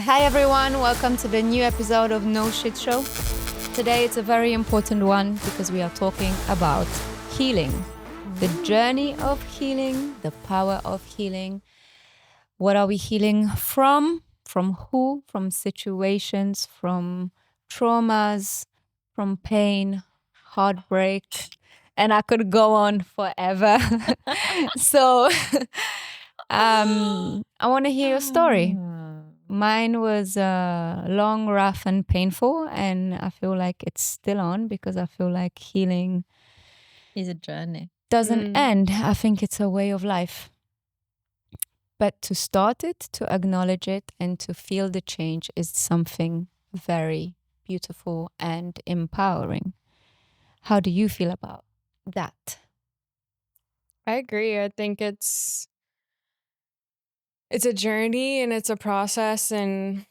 Hi everyone, welcome to the new episode of No Shit Show. Today it's a very important one because we are talking about healing. The journey of healing, the power of healing. What are we healing from? From who? From situations, from traumas, from pain, heartbreak. And I could go on forever. So I want to hear your story. Mine was long, rough, and painful, and I feel like it's still on because I feel like healing is a journey. Doesn't end. I think it's a way of life. But to start it, to acknowledge it, and to feel the change is something very beautiful and empowering. How do you feel about that? I agree. I think it's a journey and it's a process, and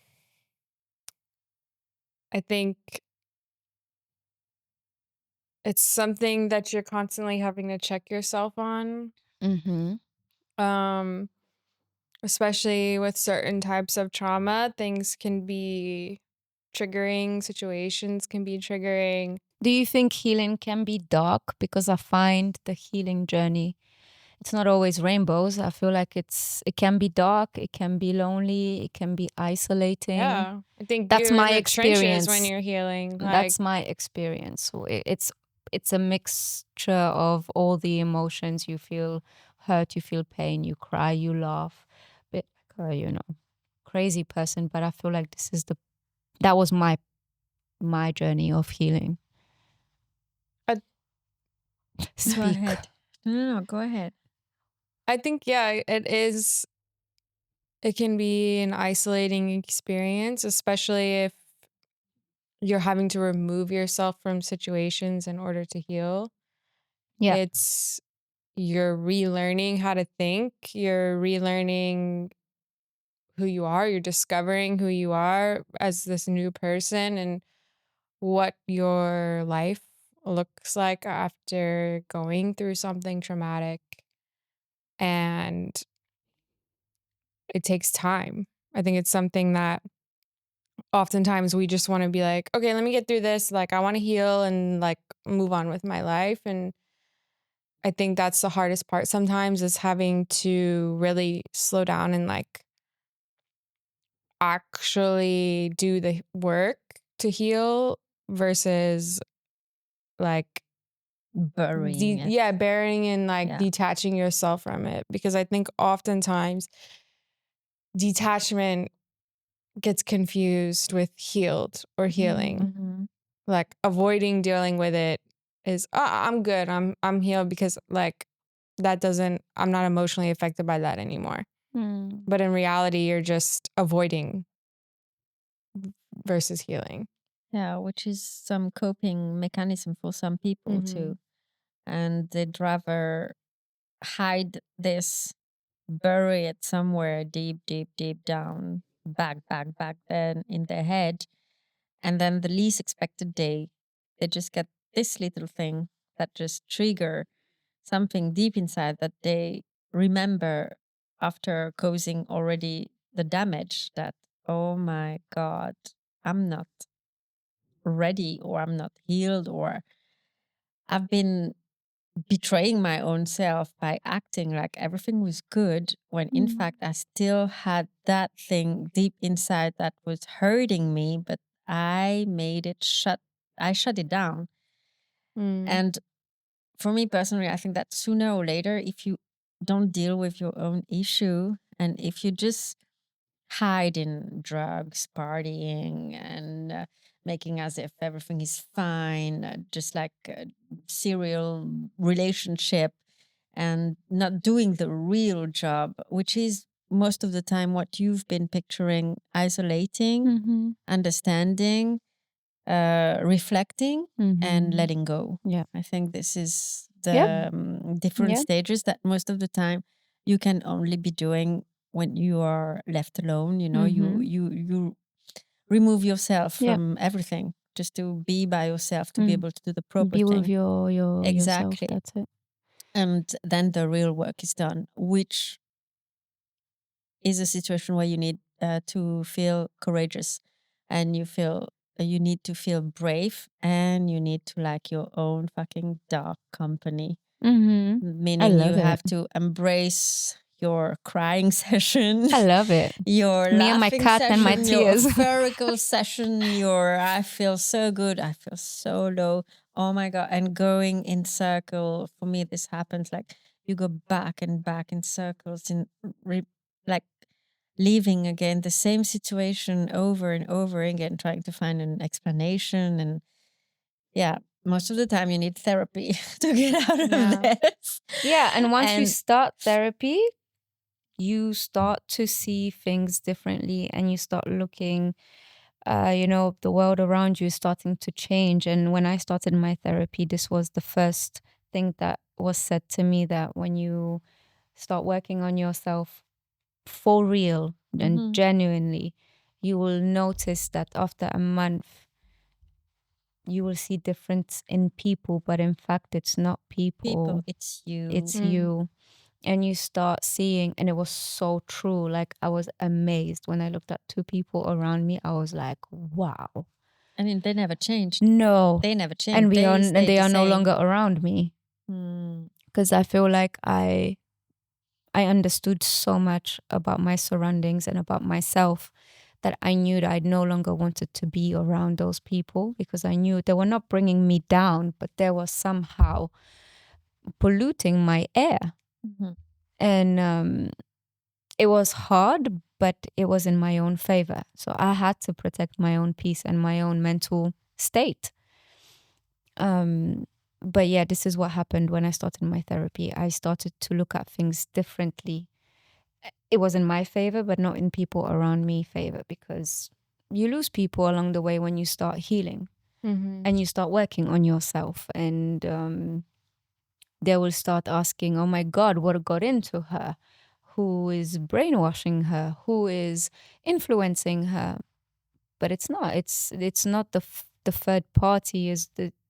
I think it's something that you're constantly having to check yourself on. Um especially with certain types of trauma, things can be triggering, situations can be triggering. Do you think healing can be dark? Because I find the healing journey, it's not always rainbows. I feel like it can be dark, it can be lonely, it can be isolating. Yeah. I think That's you're my in the experience trenches when you're healing. That's my experience. So it's a mixture of all the emotions. You feel hurt, you feel pain, you cry, you laugh. Bit like crazy person, but I feel like that was my journey of healing. Speak. Go ahead. No, go ahead. I think, yeah, it can be an isolating experience, especially if you're having to remove yourself from situations in order to heal. Yeah. You're relearning how to think, you're relearning who you are, you're discovering who you are as this new person and what your life looks like after going through something traumatic. And it takes time. I think it's something that oftentimes we just want to be like, okay, let me get through this. Like, I want to heal and like move on with my life. And I think that's the hardest part sometimes, is having to really slow down and like actually do the work to heal versus like burying it. burying and like detaching yourself from it. Because I think oftentimes detachment gets confused with healed or healing. Like avoiding dealing with it is, I'm good, I'm healed, because like I'm not emotionally affected by that anymore. But in reality, you're just avoiding versus healing. Yeah, which is some coping mechanism for some people too. And they'd rather hide this, bury it somewhere deep, deep, deep down, back then in their head. And then the least expected day, they just get this little thing that just trigger something deep inside that they remember after causing already the damage, that, oh my God, I'm not ready, or I'm not healed, or I've been betraying my own self by acting like everything was good when in fact I still had that thing deep inside that was hurting me, but I shut it down. And for me personally, I think that sooner or later, if you don't deal with your own issue, and if you just hide in drugs, partying, and making as if everything is fine, just like a serial relationship, and not doing the real job, which is most of the time what you've been picturing: isolating, understanding, reflecting, and letting go. Yeah. I think this is the different stages that most of the time you can only be doing when you are left alone. You remove yourself from everything just to be by yourself, to be able to do the proper Be thing. with yourself. Exactly. That's it. And then the real work is done, which is a situation where you need to feel courageous, and you need to feel brave, and you need to like your own fucking dog company. I Meaning you love it. have to embrace your crying session. I love it. Your Me and my laughing cat session, and my your tears. euphorical session, your I feel so good, I feel so low. Oh my God. And going in circle, for me, this happens like you go back and back in circles and like leaving again the same situation over and over again, trying to find an explanation. And yeah, most of the time you need therapy to get out of this. Yeah, and once you And start therapy, you start to see things differently, and you start looking, the world around you is starting to change. And when I started my therapy, this was the first thing that was said to me, that when you start working on yourself for real and genuinely, you will notice that after a month, you will see difference in people, but in fact, it's not people. it's you. It's you. And you start seeing, and it was so true. Like, I was amazed when I looked at two people around me. I was like, wow. I mean, they never changed. No. They never changed. And They they the are no same. longer around me. Because I feel like I understood so much about my surroundings and about myself, that I knew that I no longer wanted to be around those people, because I knew they were not bringing me down, but they were somehow polluting my air. And it was hard, but it was in my own favor. So I had to protect my own peace and my own mental state. But yeah, this is what happened when I started my therapy. I started to look at things differently. It was in my favor, but not in people around me favor, because you lose people along the way when you start healing and you start working on yourself. And they will start asking, oh my God, what got into her? Who is brainwashing her? Who is influencing her? But it's not. It's not the third party.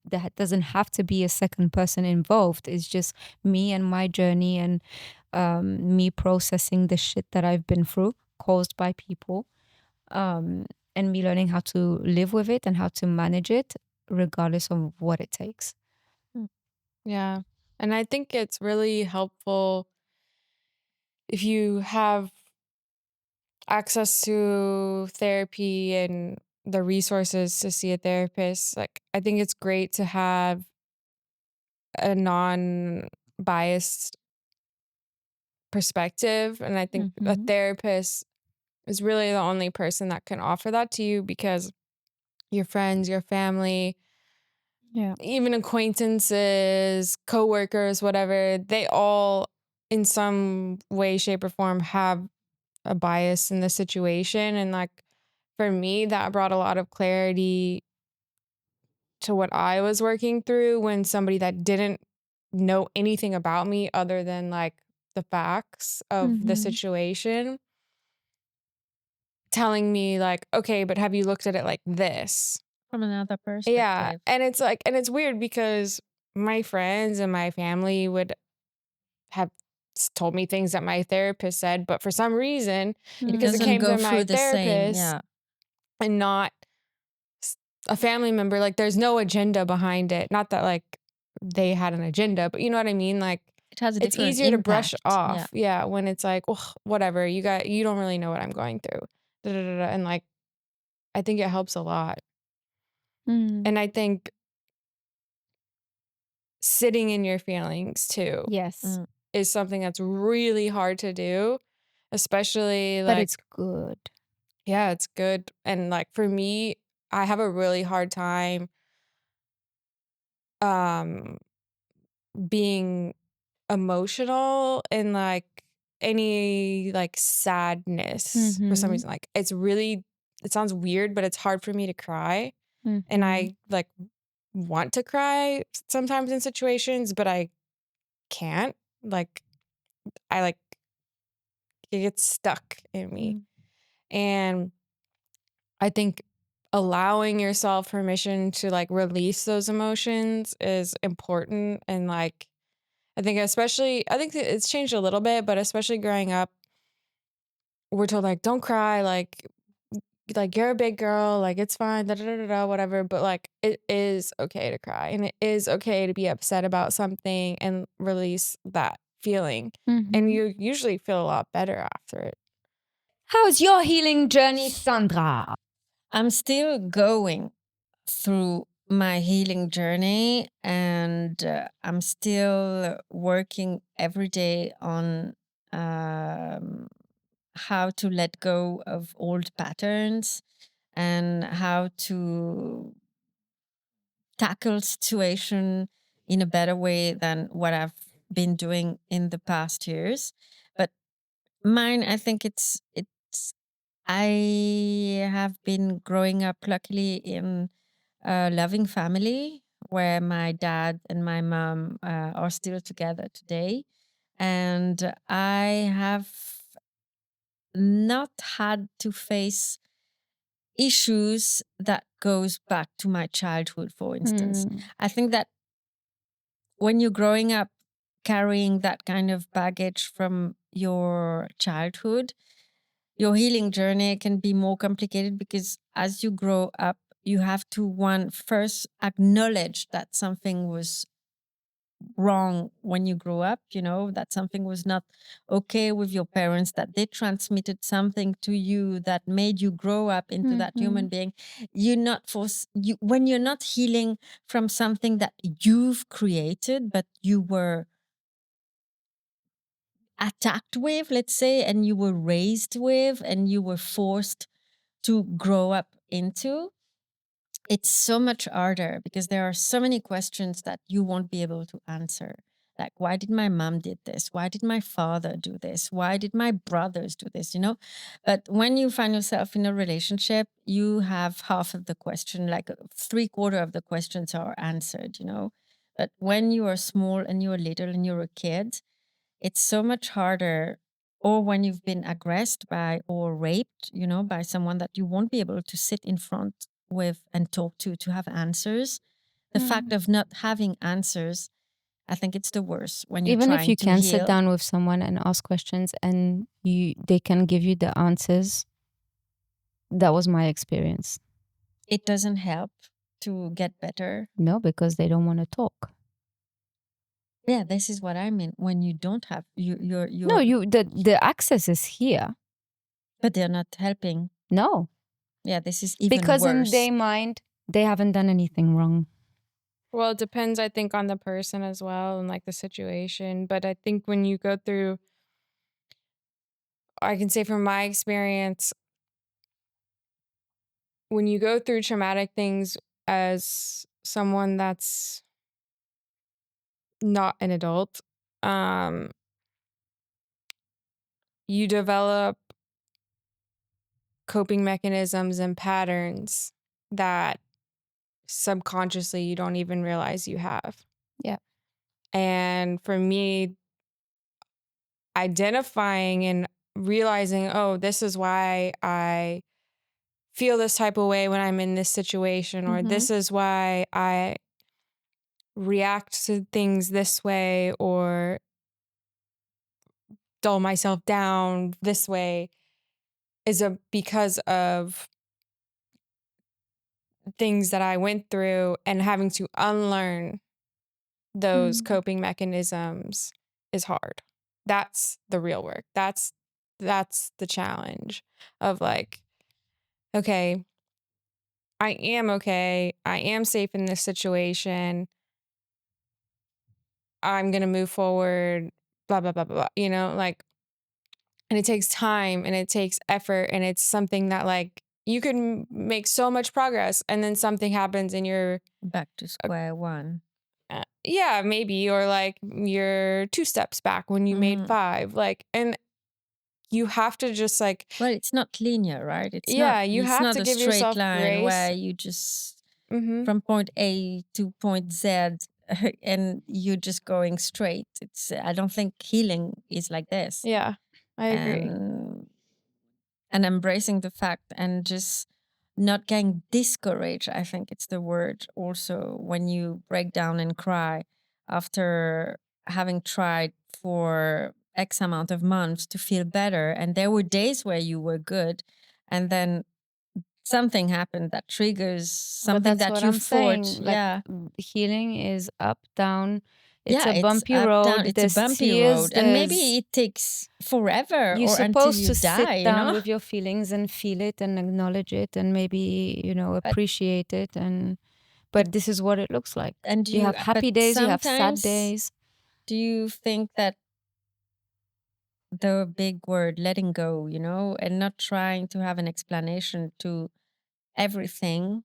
That doesn't have to be a second person involved. It's just me and my journey, and me processing the shit that I've been through, caused by people, and me learning how to live with it and how to manage it, regardless of what it takes. Yeah. And I think it's really helpful if you have access to therapy and the resources to see a therapist. Like, I think it's great to have a non-biased perspective. And I think a therapist is really the only person that can offer that to you, because your friends, your family, even acquaintances, coworkers, whatever, they all in some way, shape, or form have a bias in the situation. And like, for me, that brought a lot of clarity to what I was working through, when somebody that didn't know anything about me other than like the facts of the situation telling me like, okay, but have you looked at it like this? From another perspective. Yeah. And it's like, and it's weird because my friends and my family would have told me things that my therapist said, but for some reason, because it Doesn't came go from my through the same, therapist and not a family member, like there's no agenda behind it. Not that like they had an agenda, but you know what I mean? Like, It has a it's different easier to brush impact. off. Yeah. When it's like, oh, whatever, you don't really know what I'm going through. Da, da, da, da. And like, I think it helps a lot. And I think sitting in your feelings too Yes. is something that's really hard to do, especially like, but it's good. yeah, it's good. And like, for me, I have a really hard time being emotional and like any like sadness for some reason. Like, it sounds weird, but it's hard for me to cry. And I like want to cry sometimes in situations, but I can't. Like, I like, it gets stuck in me. And I think allowing yourself permission to like release those emotions is important. And like, I think it's changed a little bit, but especially growing up, we're told like, don't cry, like you're a big girl, like it's fine, da da da da, da, whatever. But like it is okay to cry, and it is okay to be upset about something and release that feeling. And you usually feel a lot better after it. How's your healing journey, Sandra? I'm still going through my healing journey, and I'm still working every day on how to let go of old patterns and how to tackle situation in a better way than what I've been doing in the past years. But mine, I think it's I have been growing up luckily in a loving family where my dad and my mom are still together today. And I have not had to face issues that goes back to my childhood, for instance. I think that when you're growing up carrying that kind of baggage from your childhood, your healing journey can be more complicated because as you grow up, you have to one first acknowledge that something was wrong when you grew up, that something was not okay with your parents, that they transmitted something to you that made you grow up into that human being. You're not when you're not healing from something that you've created, but you were attacked with, let's say, and you were raised with, and you were forced to grow up into, it's so much harder because there are so many questions that you won't be able to answer. Like, why did my mom did this? Why did my father do this? Why did my brothers do this? But when you find yourself in a relationship, you have half of the question, like 3/4 of the questions are answered. But when you are small and you're little and you're a kid, it's so much harder. Or when you've been aggressed by or raped, by someone that you won't be able to sit in front with and talk to have answers. The fact of not having answers, I think it's the worst when you're Even if trying you to can heal. sit down with someone and ask questions and they can give you the answers, that was my experience. It doesn't help to get better. No, because they don't want to talk. Yeah, this is what I mean. When you don't have you're No, the access is here. but they're not helping. No, Yeah, this is even because worse. in their mind they haven't done anything wrong. Well, it depends, I think, on the person as well and like the situation. But I think when you go through, I can say from my experience, when you go through traumatic things as someone that's not an adult, you develop coping mechanisms and patterns that subconsciously you don't even realize you have. Yeah. And for me, identifying and realizing, oh, this is why I feel this type of way when I'm in this situation, or this is why I react to things this way or dull myself down this way, is because of things that I went through, and having to unlearn those coping mechanisms is hard. That's the real work. That's the challenge of like, okay, I am okay. I am safe in this situation. I'm going to move forward, blah, blah, blah, blah, blah, like, and it takes time and it takes effort. And it's something that like you can make so much progress and then something happens and you're back to square one. Yeah, maybe. Or like you're 2 steps back when you made 5. Like, and you have to just like, well, it's not linear, right? It's you it's have not to a give straight yourself line where grace. you just Mm-hmm. from point A to point Z and you're just going straight. I don't think healing is like this. Yeah, I agree. And embracing the fact and just not getting discouraged, I think it's the word also, when you break down and cry after having tried for X amount of months to feel better. And there were days where you were good, and then something happened that triggers But something that's that what you I'm thought. saying. Like Yeah. healing is up, down. It's Yeah, a it's bumpy up, down. road. It's a There's bumpy tears. road. And maybe There's it takes forever you're or until supposed you to sit die, you down know? with your feelings and feel it and acknowledge it and maybe, appreciate it. But this is what it looks like. And You have happy days, you have sad days. Do you think that the big word letting go, and not trying to have an explanation to everything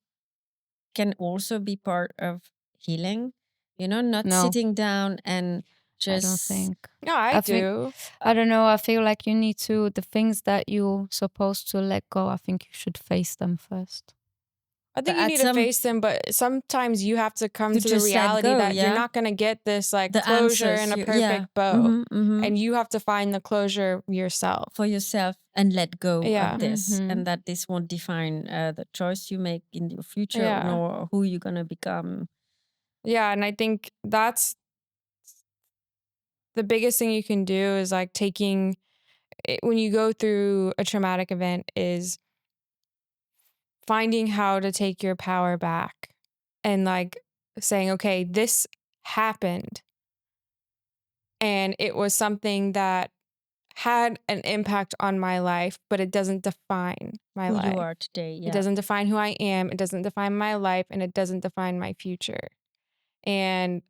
can also be part of healing? Not No. sitting down and I don't just think. No, I think- do. I don't know. I feel like you need to, the things that you're supposed to let go, I think you should face them first. I think But you at need to some- face them, but sometimes you have to come To to the just let reality go, that yeah? you're not going to get this like the closure answers, and a yeah. perfect bow. Mhm, mhm. And you have to find the closure yourself. For yourself and let go Yeah. of this, Mhm. and that this won't define the choice you make in your future, Yeah. nor who you're gonna become. Yeah, and I think that's the biggest thing you can do is like taking it, when you go through a traumatic event, is finding how to take your power back and like saying, okay, this happened and it was something that had an impact on my life, but it doesn't define my Who life. you are today, yeah. It doesn't define who I am. It doesn't define my life, and it doesn't define my future. And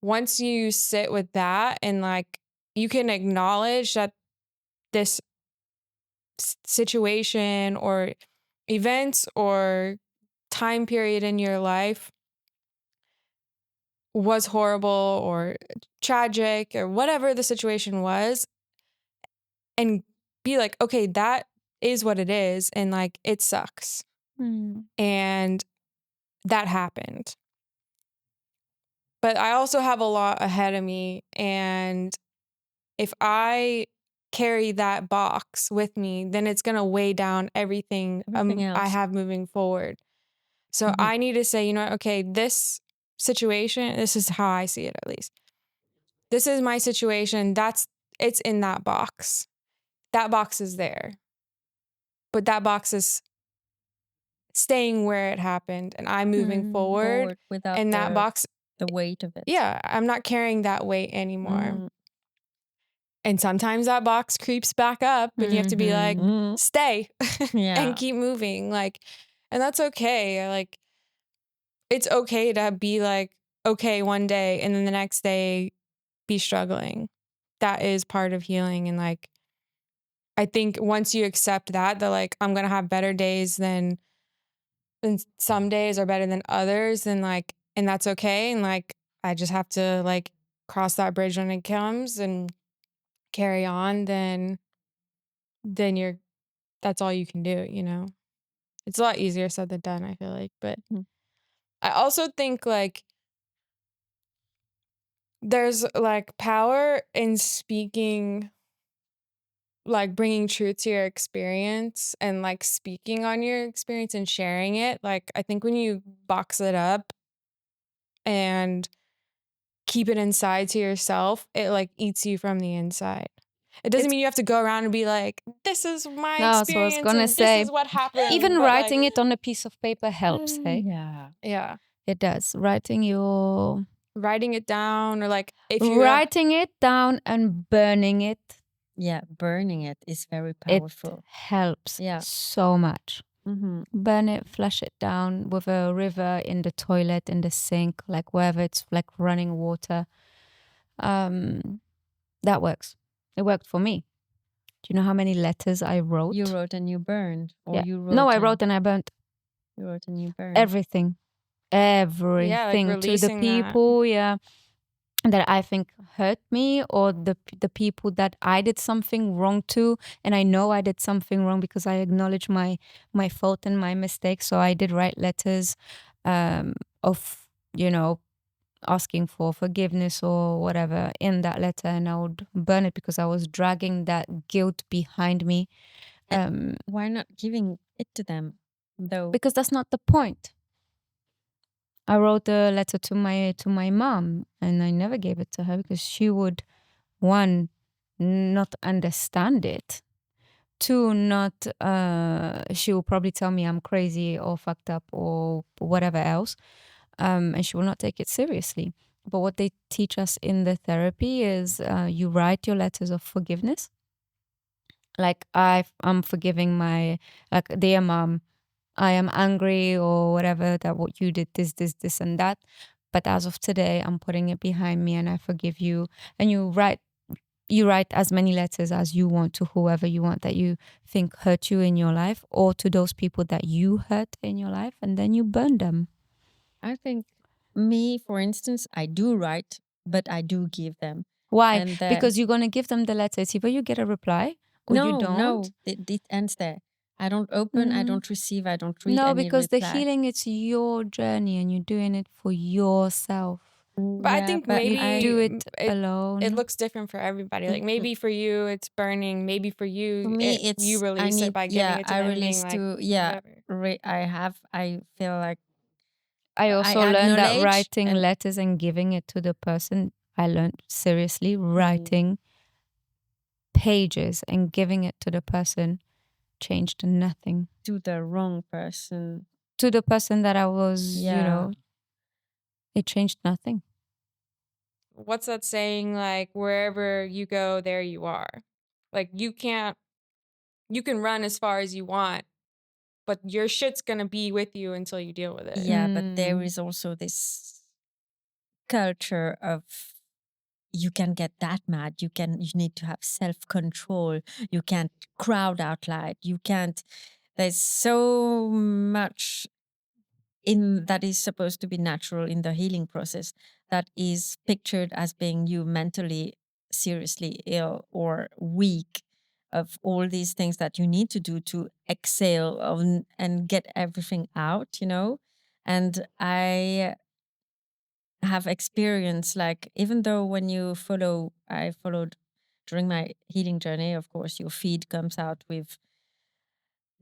once you sit with that and like you can acknowledge that this situation or events or time period in your life was horrible or tragic or whatever the situation was, and be like, okay, that is what it is, and like it sucks. And that happened. But I also have a lot ahead of me, and if I carry that box with me, then it's going to weigh down everything Everything I else. have moving forward. So I need to say, okay, this situation, this is how I see it at least. This is my situation. It's in that box. That box is there. But that box is staying where it happened, and I'm moving forward without and that box, the weight of it. yeah, I'm not carrying that weight anymore. Mm. And sometimes that box creeps back up and you have to be like, Mhm. stay Yeah. and keep moving. Like, and that's okay. Like, it's okay to be like, okay, one day and then the next day be struggling. That is part of healing. And like, I think once you accept that like, I'm going to have better days than some days are better than others, then like, and that's okay. And like, I just have to like cross that bridge when it comes and carry on, then that's all you can do, It's a lot easier said than done, I feel like. But I also think like there's like power in speaking, like bringing truth to your experience and like speaking on your experience and sharing it. Like I think when you box it up and keep it inside to yourself, it like eats you from the inside. It doesn't mean you have to go around and be like, this is my No, so I was experience gonna and say, this is what happened. Even but, writing like, it on a piece of paper helps, hey? Yeah. Yeah. It does. Writing Writing it down, or like if you writing it down and burning it, Yeah, burning it is very it powerful. helps Yeah. so much. Mm-hmm. Burn it, flush it down with a river, in the toilet, in the sink, like wherever it's like running water. That works. It worked for me. Do you know how many letters I wrote? You wrote and you burned, or Yeah. you wrote. No, I wrote and I burnt You wrote and you burned. everything. Everything to the releasing that. people, that I think hurt me, or the people that I did something wrong to, and I know I did something wrong because I acknowledge my fault and my mistake. So I did write letters of asking for forgiveness or whatever in that letter, and I would burn it because I was dragging that guilt behind me. Why not giving it to them, though? Because that's not the point. I wrote a letter to my mom, and I never gave it to her because she would, one, not understand it. Two, not she will probably tell me I'm crazy or fucked up or whatever else, and she will not take it seriously. But what they teach us in the therapy is you write your letters of forgiveness. Like I'm forgiving my, like, dear mom, I am angry or whatever that what you did, this, and that. But as of today, I'm putting it behind me and I forgive you. And you write as many letters as you want to whoever you want that you think hurt you in your life, or to those people that you hurt in your life, and then you burn them. I think me, for instance, I do write, but I do give them. Why? And Because you're going to give them the letter. It's either you get a reply or you don't. no, it ends there. I don't open, I don't receive, I don't read No, any because the reply. healing, it's your journey and you're doing it for yourself. But I think but maybe I Do it alone. it looks different for everybody. Like maybe for you it's burning, maybe for you for me, you I release need, it by giving it to I them and being release like to, whatever. I feel like I I also learned that acknowledge writing and letters and giving it to the person, I learned seriously writing pages and giving it to the person changed nothing. to the wrong person. To the person that I was, Yeah. it changed nothing. What's that saying, like wherever you go there you are? Like you can run as far as you want, but your shit's going to be with you until you deal with it. Yeah, but there is also this culture of you can get that mad. You need to have self-control. You can't crowd out loud. You can't, there's so much in that is supposed to be natural in the healing process that is pictured as being you mentally seriously ill or weak, of all these things that you need to do to exhale and get everything out, and I have experienced, like, even though when you follow, I followed during my healing journey, of course your feed comes out with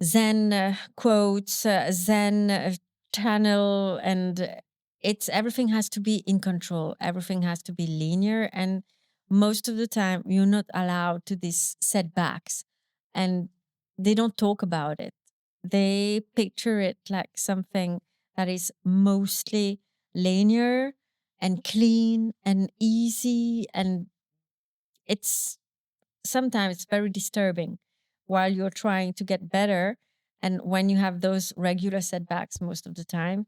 Zen quotes, Zen channel, and it's everything has to be in control. Everything has to be linear, and most of the time you're not allowed to these setbacks, and they don't talk about it. They picture it like something that is mostly linear and clean and easy, and it's sometimes very disturbing while you're trying to get better, and when you have those regular setbacks most of the time,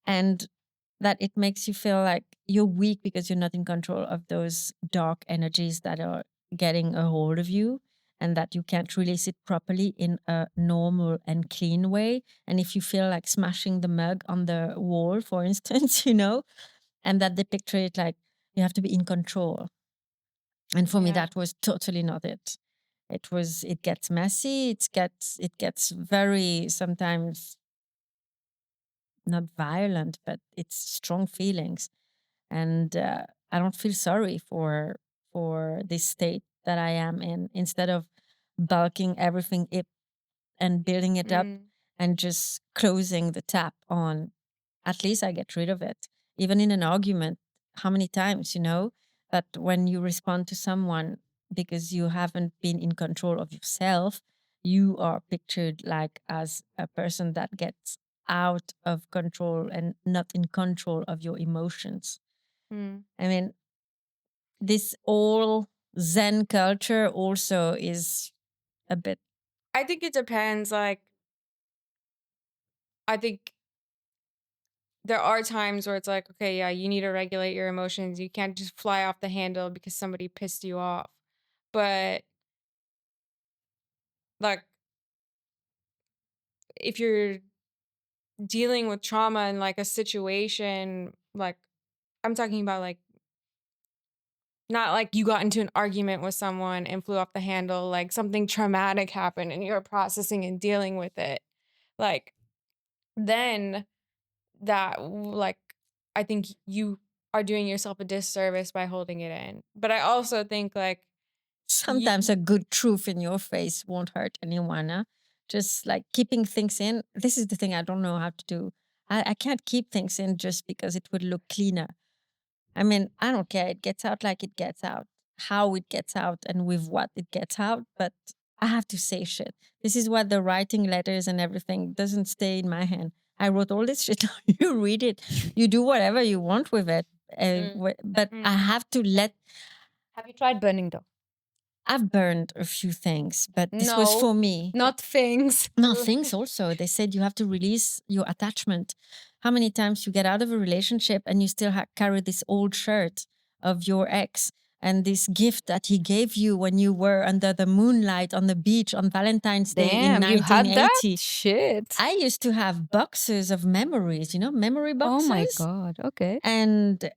and that it makes you feel like you're weak because you're not in control of those dark energies that are getting a hold of you, and that you can't release it properly in a normal and clean way. And if you feel like smashing the mug on the wall, for instance, and that they picture it like you have to be in control. And for me, Yeah. that was totally not it. It gets messy. It gets very, sometimes not violent, but it's strong feelings. And I don't feel sorry for this state that I am in. Instead of bulking everything up and building it up and just closing the tap on, at least I get rid of it. Even in an argument, how many times, that when you respond to someone because you haven't been in control of yourself, you are pictured like as a person that gets out of control and not in control of your emotions. I mean, this all Zen culture also is a bit. I think it depends. Like, I think there are times where it's like, okay, yeah, you need to regulate your emotions. You can't just fly off the handle because somebody pissed you off. But like, if you're dealing with trauma in like a situation, like I'm talking about, like, not like you got into an argument with someone and flew off the handle, like something traumatic happened and you're processing and dealing with it. Like, then like, I think you are doing yourself a disservice by holding it in. But I also think, like, Sometimes a good truth in your face won't hurt anyone. Huh? Just like keeping things in. This is the thing I don't know how to do. I can't keep things in just because it would look cleaner. I mean, I don't care. It gets out like it gets out. how it gets out and with what it gets out, but I have to say shit. This is what the writing letters and everything doesn't stay in my hand. I wrote all this shit. You read it, you do whatever you want with it. But I have to let. Have you tried burning though? I've burned a few things, but this was for me. Not things. No, things also. They said you have to release your attachment. How many times you get out of a relationship and you still carry this old shirt of your ex and this gift that he gave you when you were under the moonlight on the beach on Valentine's Day in Damn, you had that? 1980. Shit. I used to have boxes of memories, memory boxes. Oh my God. Okay. And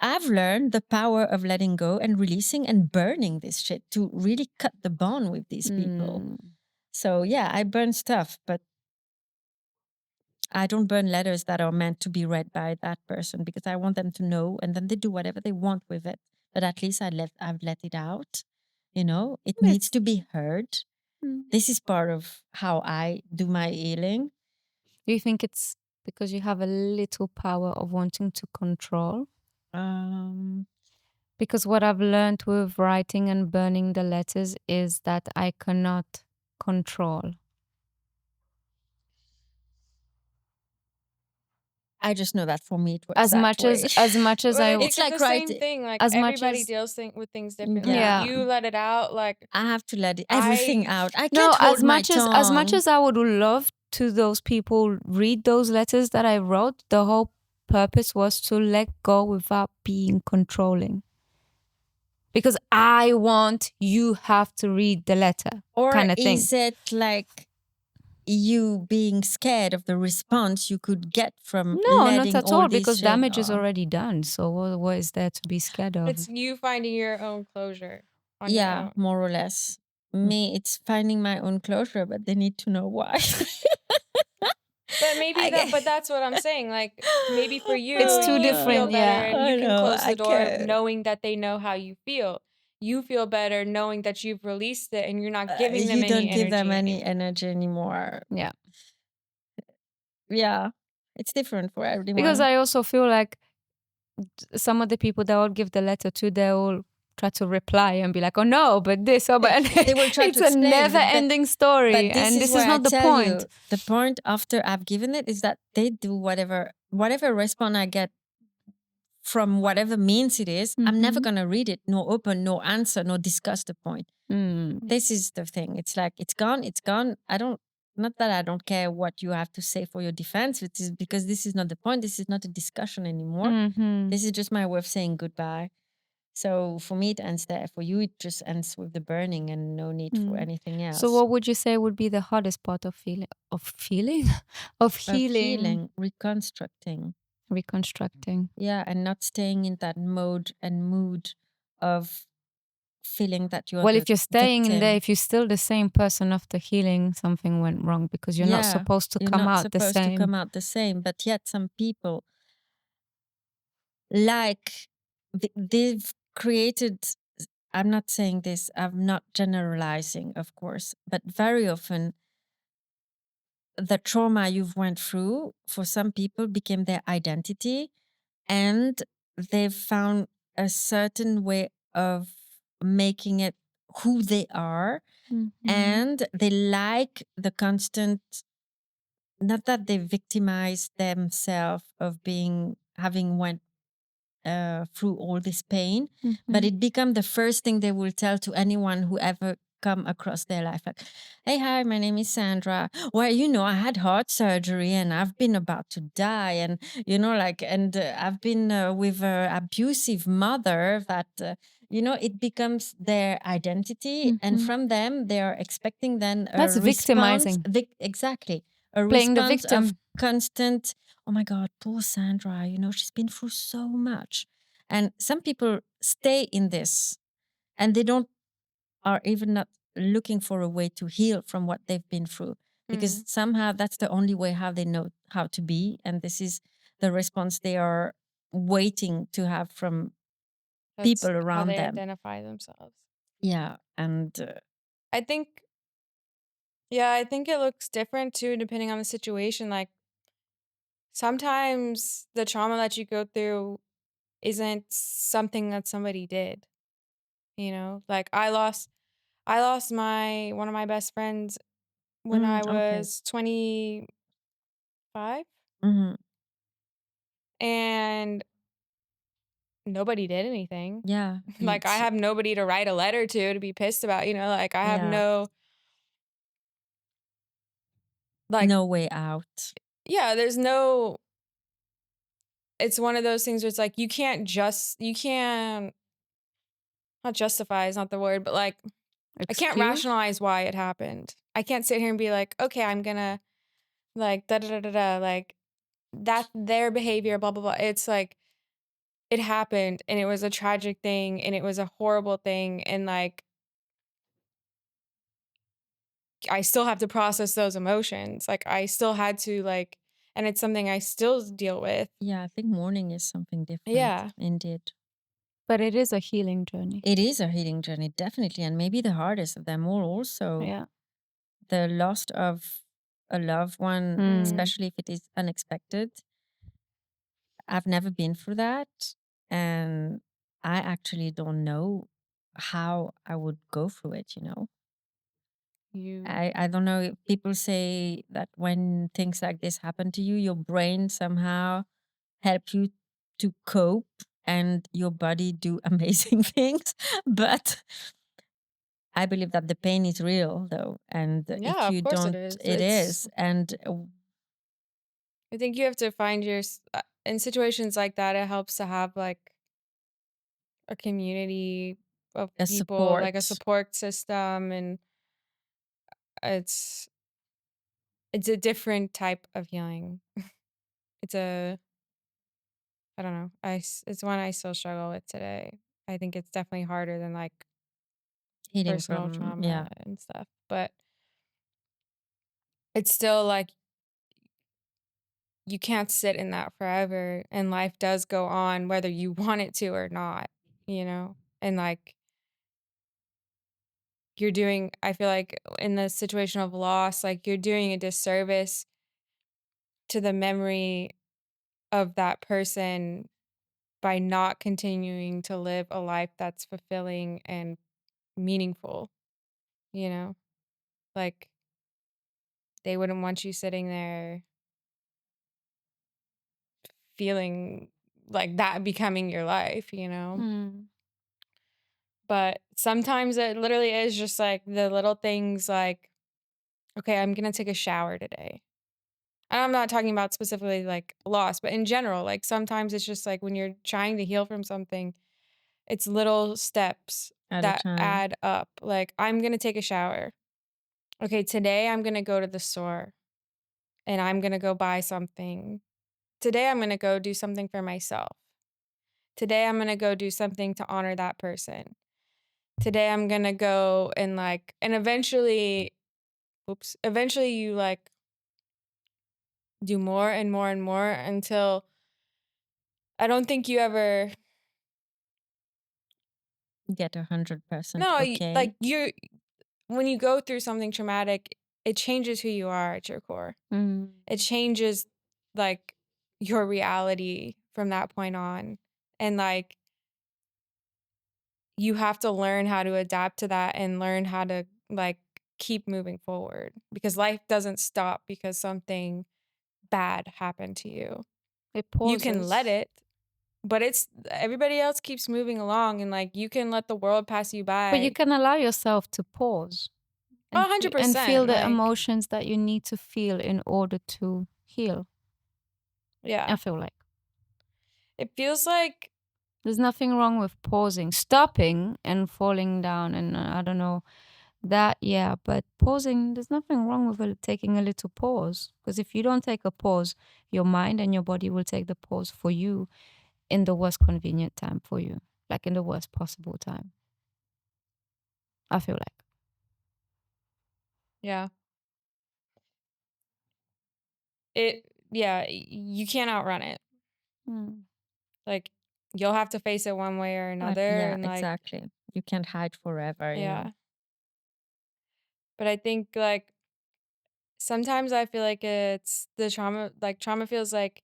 I've learned the power of letting go and releasing and burning this shit to really cut the bond with these people. So yeah, I burn stuff, but I don't burn letters that are meant to be read by that person because I want them to know, and then they do whatever they want with it. But at least I've let it out. It needs to be heard. This is part of how I do my healing. Do you think it's because you have a little power of wanting to control? Because what I've learned with writing and burning the letters is that I cannot control. I just know that for me it works As that much way. as much as I It's like the same thing. Like as much everybody as- deals with things differently. Yeah. You let it out. Like I have to let everything out. I no, can't hold as much my as as much tongue. as I would love to those people read those letters that I wrote, the whole purpose was to let go without being controlling. Because I want you have to read the letter, or kind of thing. is it like you being scared of the response you could get from No, letting not at all all, this because shit damage is off? already done. So what is there to be scared of? it's you finding your own closure on your Yeah, own. more or less. Me, it's finding my own closure, but they need to know why. But maybe but that's what I'm saying. Like maybe for you, It's too you feel different, better yeah. and I you can know, close I the door can't. knowing that they know how you feel. You feel better knowing that you've released it and you're not giving them You any don't give them energy any energy anymore. Yeah. Yeah, it's different for everyone. Because I also feel like some of the people that will give the letter to, they will try to reply and be like, oh no, but this, oh, but They will try it's to a explain, never-ending story, but and this is where not I the tell point. you, the point after I've given it is that they do whatever response I get from whatever means it is. I'm never gonna read it, no open, no answer, no discuss the point. This is the thing. It's like it's gone. Not that I don't care what you have to say for your defense. It is because this is not the point. This is not a discussion anymore. This is just my way of saying goodbye. So for me, it ends there. For you, it just ends with the burning and no need for anything else. So what would you say would be the hardest part of healing? Of healing? Reconstructing. Reconstructing. Yeah, and not staying in that mode and mood of feeling that you're Well, the if you're staying in there, victim. if you're still the same person after healing, something went wrong because you're not supposed to you're come not out the supposed same. to come out the same. But yet some people like they've created, I'm not saying this, I'm not generalizing, of course, but very often the trauma you've went through for some people became their identity, and they've found a certain way of making it who they are, and they like the constant, not that they victimize themselves of having went through all this pain, but it become the first thing they will tell to anyone who ever come across their life. Like, hey, hi, my name is Sandra. Well, I had heart surgery and I've been about to die, and I've been with an abusive mother that. It becomes their identity, and from them, they are expecting then a That's response. victimizing. Exactly, a Playing the response of victim. constant, oh my God, poor Sandra, she's been through so much. And some people stay in this and they are even not looking for a way to heal from what they've been through, because somehow that's the only way how they know how to be. And this is the response they are waiting to have from people how around they them. identify themselves. Yeah. And I think it looks different too, depending on the situation. Like sometimes the trauma that you go through isn't something that somebody did. you know? Like I lost one of my best friends when I Okay. was 25 Mm-hmm. and nobody did anything. Yeah. Like I have nobody to write a letter to be pissed about, you know, like I have Yeah. no like No way out. yeah, there's no it's one of those things where it's like you can't not justify is not the word, but like I can't Excuse? rationalize why it happened. I can't sit here and be like, okay, I'm gonna like da da da da da like that their behavior, blah blah blah. It's like it happened and it was a tragic thing and it was a horrible thing and like I still have to process those emotions. Like I still had to like and it's something I still deal with. Yeah, I think mourning is something different. Yeah. Indeed. But it is a healing journey. It is a healing journey, definitely. And maybe the hardest of them all also. Yeah. The loss of a loved one, especially if it is unexpected. I've never been through that. And I actually don't know how I would go through it, you know? I don't know. If people say that when things like this happen to you, your brain somehow help you to cope and your body do amazing things. But I believe that the pain is real though. And Yeah, if of you course it don't, is. it It's is. And I think you have to find in situations like that it helps to have like a community of a people, like a support, support system and it's it's a different type of healing. It's a I don't know. It's one I still struggle with today. I think it's definitely harder than like healing personal from, yeah, trauma and stuff, but it's still like you can't sit in that forever and life does go on whether you want it to or not, you know? And like you're doing I feel like in the situation of loss, like you're doing a disservice to the memory of that person by not continuing to live a life that's fulfilling and meaningful, you know? Like they wouldn't want you sitting there feeling like that becoming your life, you know? But sometimes it literally is just like the little things like, okay, I'm gonna take a shower today. And I'm not talking about specifically like loss, but in general, like sometimes it's just like when you're trying to heal from something, it's little steps at a that time. add up. Like, I'm gonna take a shower. Okay, today I'm gonna go to the store and I'm gonna go buy something. Today I'm gonna go do something for myself. Today I'm gonna go do something to honor that person. Today I'm gonna go and like, and eventually you like do more and more and more until I don't think you ever, Get 100% no, okay. like when you go through something traumatic, it changes who you are at your core. It changes like your reality from that point on. And like you have to learn how to adapt to that and learn how to like keep moving forward because life doesn't stop because something bad happened to you. It You can let pauses. it, but it's everybody else keeps moving along and like you can let the world pass you But you by. can allow yourself to pause Oh, and feel 100%. the Like, emotions that you need to feel in order to heal. yeah. I feel like It feels like, there's nothing wrong with pausing, stopping and falling down. And I don't know that, yeah, but pausing, there's nothing wrong with taking a little pause. Because if you don't take a pause, your mind and your body will take the pause for you in the worst convenient time for you, like in the worst possible time. I feel like. yeah, you can't outrun it. Like, you'll have to face it one way or another. Yeah, And like, exactly. You can't hide forever, you know. yeah. But I think like sometimes I feel like it's the trauma, like, trauma feels like,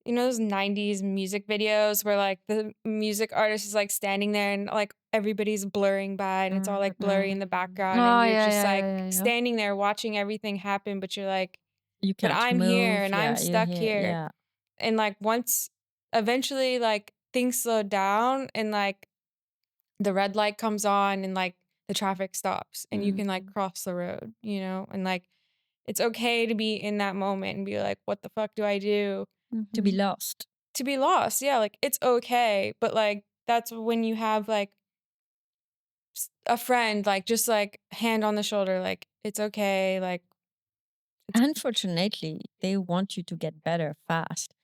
you know, those 90s music videos where like the music artist is like standing there and like everybody's blurring by and it's all like blurry in the background and Oh you're yeah, just yeah, like yeah, yeah, yeah. standing there watching everything happen, but you're like, You but can't I'm here move. and I'm Yeah, you're stuck here. here. Yeah. And like once eventually like things slow down and like the red light comes on and like the traffic stops and you can like cross the road, you know? And like it's okay to be in that moment and be like, what the fuck do I do? To be lost. To be lost. Yeah, like it's okay. But like that's when you have like a friend, like just like hand on the shoulder, like it's okay. Like Unfortunately, they want you to get better fast.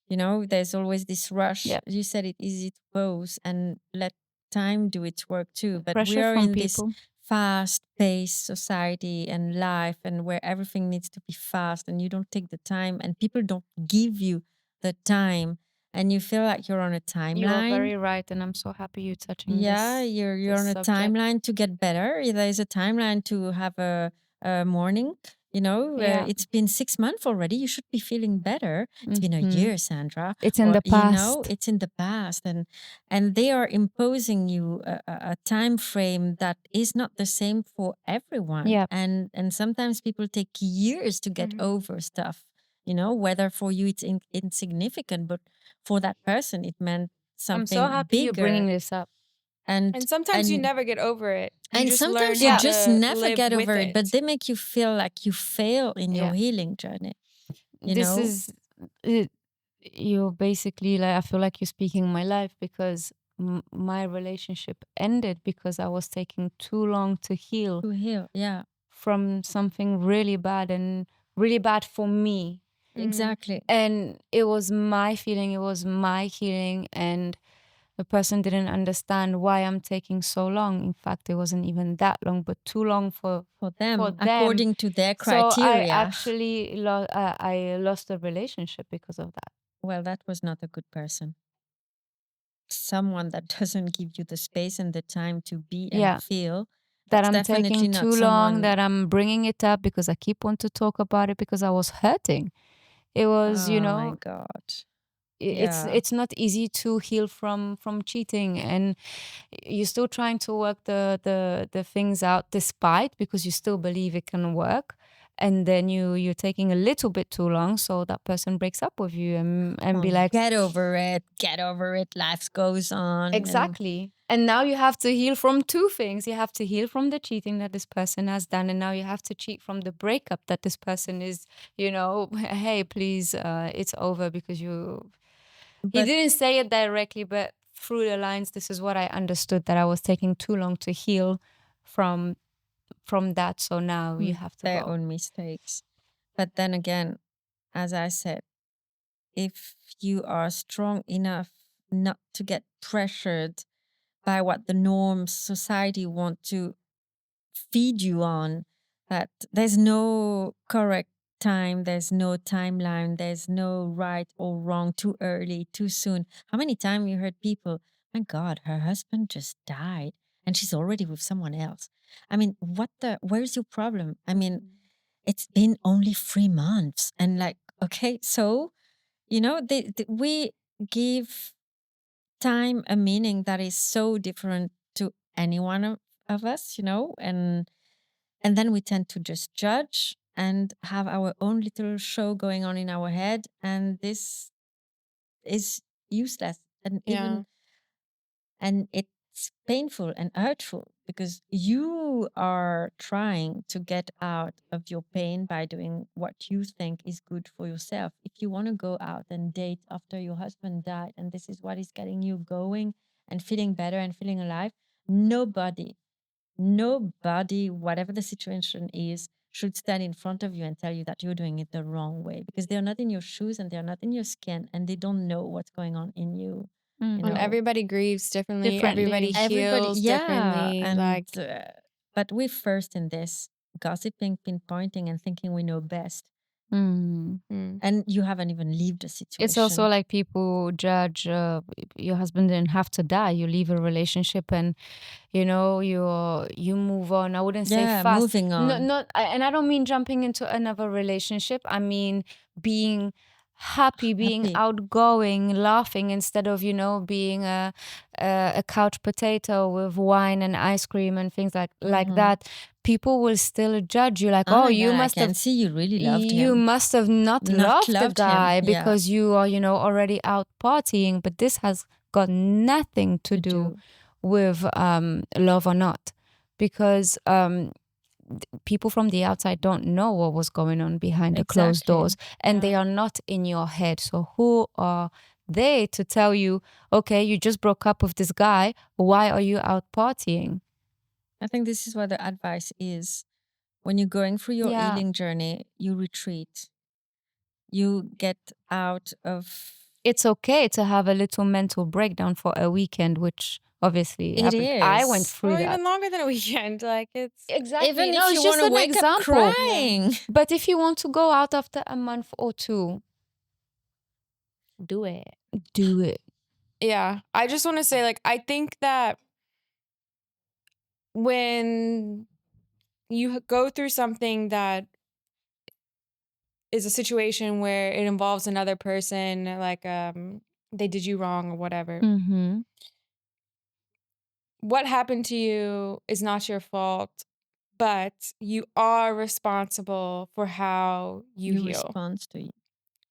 You know, there's always this rush. Yeah. You said it easy to pause and let time do its work too. But we Pressure are from in this people. fast-paced society and life, and where everything needs to be fast, and you don't take the time, and people don't give you the time, and you feel like you're on a You are timeline. very right, and I'm so happy you're touching Yeah, this. you're on a subject. timeline to get better. There's a timeline to have a morning. You know, Yeah. it's been 6 months already. You should be feeling better. It's been a year, Sandra. It's in Or, the you know, past. it's in the past, and they are imposing you a time frame that is not the same for everyone. Yeah. And sometimes people take years to get over stuff. You know, whether for you it's insignificant, but for that person it meant something I'm so happy you're bringing bigger. this up. and sometimes you never get over it. You And just learn sometimes you how just to never live get with over it, but it. they make you feel like you fail in your Yeah. healing journey. You This know? is you're basically like, I feel like you're speaking my life, because my relationship ended because I was taking too long to heal To heal. Yeah. from something really bad, and really bad for me. Exactly. And it was my feeling, it was my healing, and the person didn't understand why I'm taking so long. In fact, it wasn't even that long, but too long for them, according to their So I criteria. actually I lost a relationship because of that. Well, that was not a good person. Someone that doesn't give you the space and the time to be and Yeah. feel. That That's I'm definitely taking not too long, someone. that I'm bringing it up because I keep on to talk about it, because I was hurting. It was, you Oh my know, God. it's Yeah. it's not easy to heal from cheating, and you're still trying to work the things out, despite, because you still believe it can work. And then you're taking a little bit too long, so that person breaks up with you and be like, Get over it, life goes on. exactly. And now you have to heal from two things. You have to heal from the cheating that this person has done, and now you have to cheat from the breakup that this person is, you know, hey, please, it's over, because he didn't say it directly, but through the lines, this is what I understood, that I was taking too long to heal from that. So now you have to their go. own mistakes. But then again, as I said, if you are strong enough not to get pressured by what the norms society want to feed you on, that there's no correct time, there's no timeline, there's no right or wrong, too early, too soon. How many times you heard people, my God, her husband just died and she's already with someone else? I mean, where's your problem? I mean, it's been only 3 months. And like, okay, so, you know, we give time a meaning that is so different to any one of us, you know, and then we tend to just judge and have our own little show going on in our head, and this is useless and even and it's painful and hurtful because you are trying to get out of your pain by doing what you think is good for yourself. If you want to go out and date after your husband died and this is what is getting you going and feeling better and feeling alive, nobody, whatever the situation is, should stand in front of you and tell you that you're doing it the wrong way, because they're not in your shoes and they're not in your skin and they don't know what's going on in you. You know, And everybody grieves differently. Everybody everybody, heals yeah, differently. and Like but we're first in this gossiping, pinpointing, and thinking we know best, and you haven't even lived the situation. It's also like people judge, your husband didn't have to die. You leave a relationship and, you know, you move on. I wouldn't say fast. Moving on. And I don't mean jumping into another relationship. I mean being happy, being Happy. outgoing, laughing, instead of, being a couch potato with wine and ice cream and things like that, people will still judge you like, Oh my you God, must I can have see you really loved you him. must have not Not loved the loved him, guy yeah. because you are, already out partying. But this has got nothing to do with love or not, because people from the outside don't know what was going on behind the closed Exactly. doors, and they are not in your head. So who are they to tell you, okay, you just broke up with this guy, why are you out partying? I think this is what the advice is. When you're going through your Yeah. healing journey, you retreat. You get out of. It's okay to have a little mental breakdown for a weekend, which obviously It happened. I went is. through Well, that. even longer than a weekend. Like, it's Exactly. Even No, if it's you just want to an wake up example. crying. But if you want to go out after a month or two, do it. do it. Yeah. I just want to say, like, I think that when you go through something that is a situation where it involves another person, like they did you wrong or whatever, Mm-hmm. what happened to you is not your fault, but you are responsible for how you You heal. respond to it.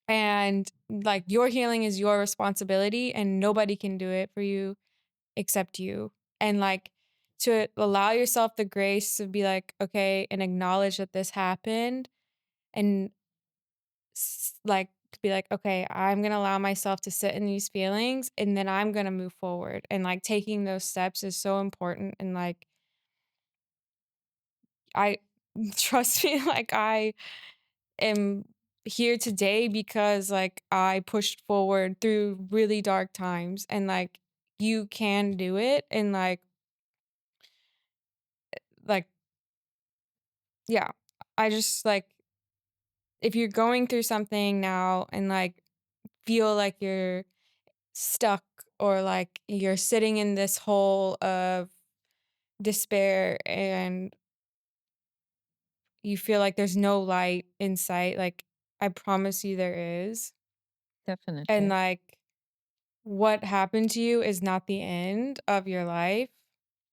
And like, your healing is your responsibility, and nobody can do it for you except you. And like, to allow yourself the grace to be like, okay, and acknowledge that this happened, and like, to be like, okay, I'm gonna allow myself to sit in these feelings, and then I'm gonna move forward. And like, taking those steps is so important. And like, I trust me, like, I am here today because like I pushed forward through really dark times, and like, you can do it. And like yeah, I just like, if you're going through something now and like feel like you're stuck, or like you're sitting in this hole of despair, and you feel like there's no light in sight, like, I promise you there is. Definitely. And like, what happened to you is not the end of your life.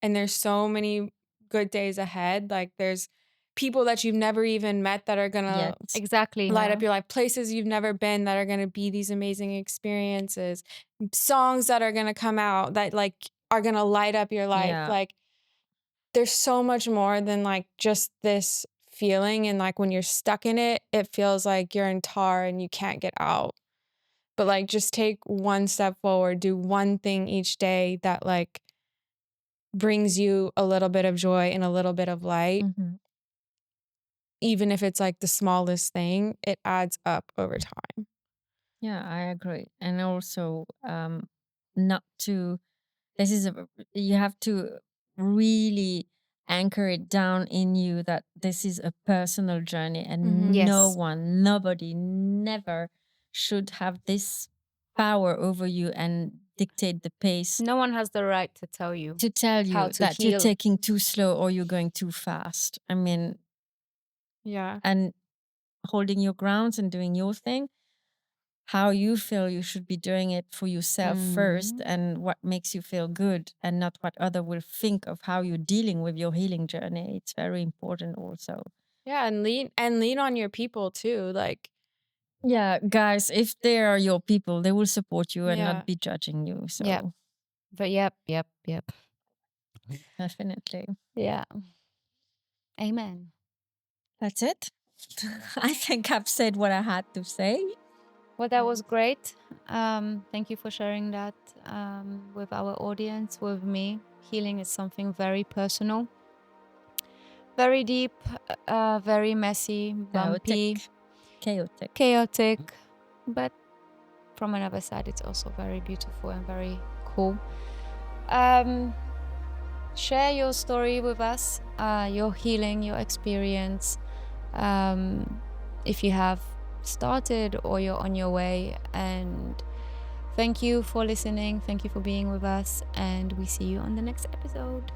And there's so many good days ahead. Like, there's people that you've never even met that are gonna Exactly. light up your life, places you've never been that are gonna be these amazing experiences, songs that are gonna come out that like are gonna light up your life. Yeah. Like, there's so much more than like just this feeling. And like, when you're stuck in it, it feels like you're in tar and you can't get out. But like, just take one step forward, do one thing each day that like brings you a little bit of joy and a little bit of light. Mhm. Even if it's like the smallest thing, it adds up over time. Yeah, I agree. And also, not to, this is you have to really anchor it down in you that this is a personal journey, and no Yes. one, nobody, never should have this power over you and dictate the pace No one has the right to tell you to tell how you to that you're heal. taking too slow or you're going too fast. I mean, Yeah. and holding your grounds and doing your thing, how you feel you should be doing it for yourself first, and what makes you feel good, and not what other will think of how you're dealing with your healing journey. It's very important also. Yeah, and lean on your people too. Like, Yeah, guys, if they are your people, they will support you and yeah. not be judging you. So Yeah. But yep. definitely. Yeah. Amen. That's it. I think I've said what I had to say. Well, that was great. Thank you for sharing that with our audience, with me. Healing is something very personal, very deep, very messy, bumpy, chaotic. But from another side, it's also very beautiful and very cool. Share your story with us, your healing, your experience. If you have started or you're on your way. And thank you for listening. Thank you for being with us. And we see you on the next episode.